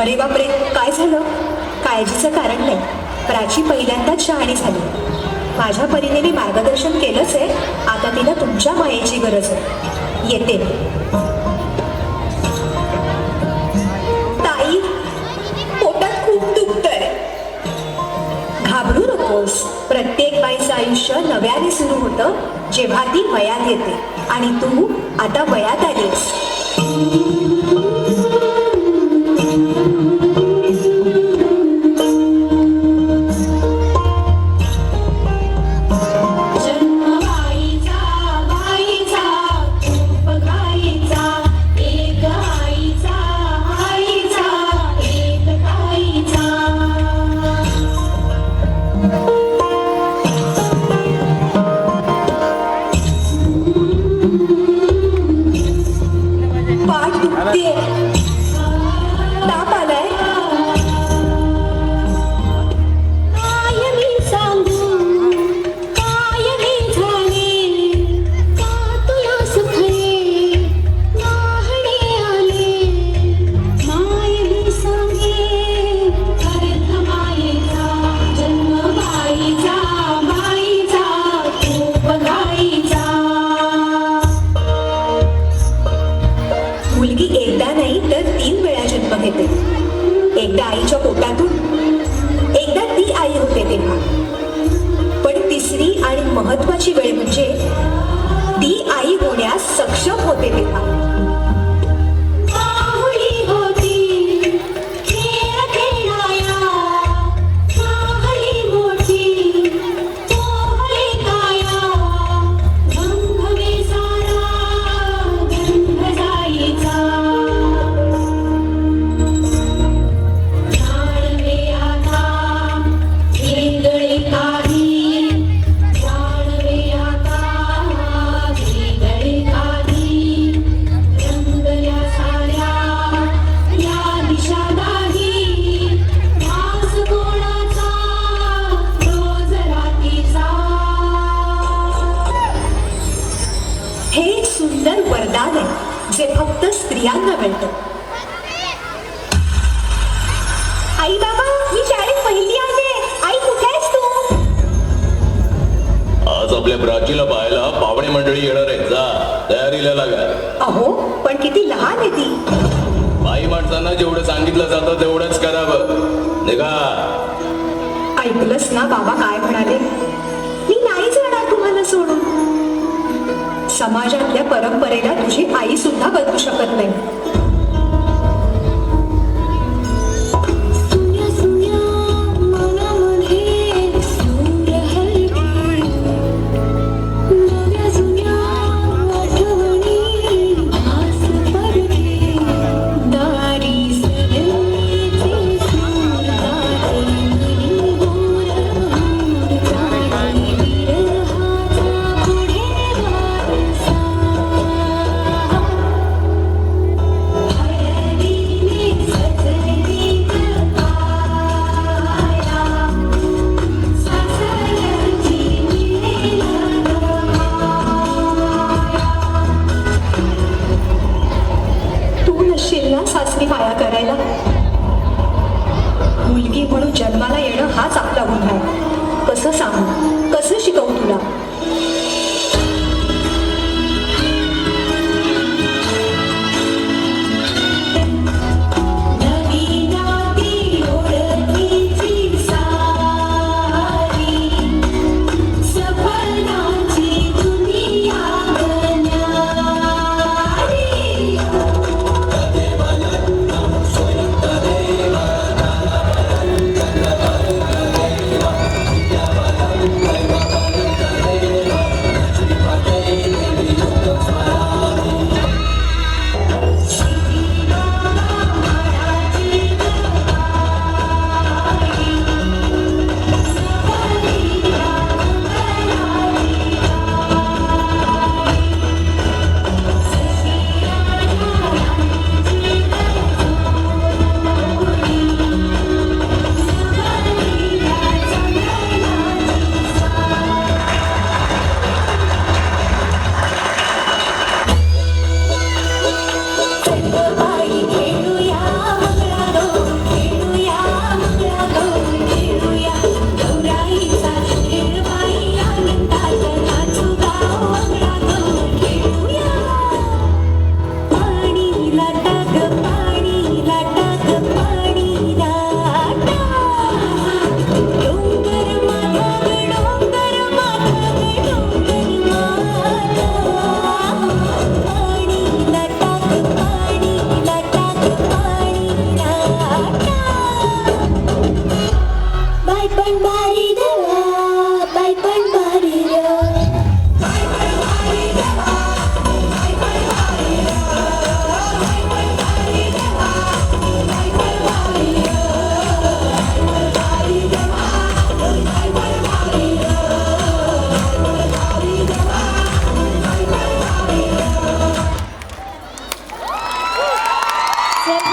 अरे बापरे, काय झालं? काळजीचं कारण नाही. प्राची पहिल्यांदाच शहाणी झाली. माझ्या परीने मी मार्गदर्शन केलंच आहे. आता तिला तुमच्या मायेची गरज आहे. येते. ताई, पोटात खूप दुखतंय. घाबरू नकोस. प्रत्येक बाईचं आयुष्य नव्याने सुरू होतं जेव्हा ती वयात येते. आणि तू आता वयात आलीस. ताप आलाय. काय मी सांगू, काय मी झाले, का तुला सुखले वाहणे आले. माय मी सांगे अर्थ मायेचा, जन्म बाईचा, बाईचा खूप घाईचा. मुलगी एकदा नाही तर 3 वेळा जन्म घेते. एकदा आईच्या पोटातून, एकदा ती आई होते तेव्हा. पण तिसरी आणि महत्वाची वेळ म्हणजे ती आई होण्यास सक्षम होते तेव्हा. सुंदर वरदान आहे जे फक्त स्त्रियांना मिळतं. आई बाबा, मी शाळेत पहिली आले. आई कुठे आहेस तू? आज आपल्या प्राचीला पाहायला पाहुणे मंडळी येणार आहेत. जा, तयारीला लागा. अहो, पण किती लहान आहे ती. बाई माणसांना जेवढं सांगितलं जातं तेवढंच करावं. निघा. ऐकलंस ना बाबा काय म्हणाले? मी नाही जाणार तुम्हाला सोडून. समाजातल्या परंपरेला तुझी आई सुद्धा बदलू शकत नाही. सासरी माया करायला. मुलगी म्हणून जन्माला येणं हाच आपला गुन्हा आहे. कसं सांगू, कसं शिकवू तुला? सर्व